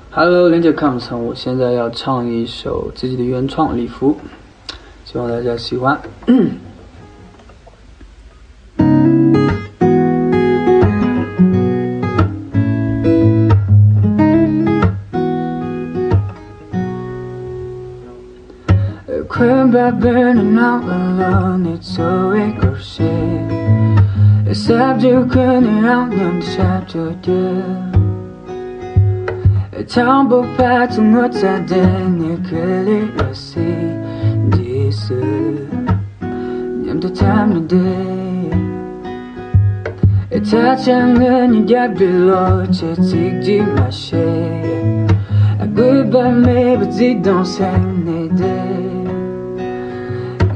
Hello，连接看不成，我现在要唱一首自己的原创礼服，希望大家喜欢。Quên by burning out alone, it's so exhausting. Sắp chưa quên đi out nhưng sắp chưa đưa. Trong bộ phá trong ngốt ra đen như cái lý là si đi sự nhằm tôi tham nó đi. Ta chẳng ngờ những gap below chết thích đi mà share. Goodbye me but they don't sang này đây.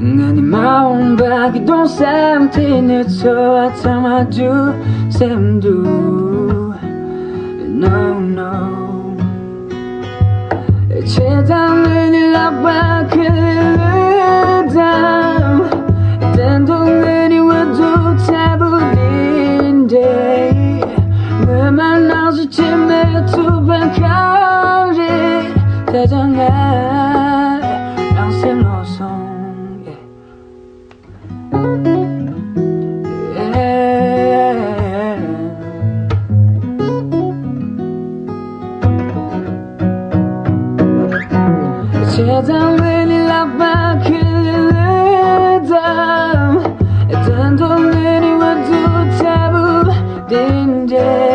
Ngani maong ba ki don't sam tin it so atama do sam do. No no. Chedang ni la ba ke dam. Dan dong ni wa do tabu din day. Where my nose is chimney to ban cao đi. Ta chẳng ai đang xem lo song. Chedang ni la ba ke dam. Dan dong ni wa do tabu din day.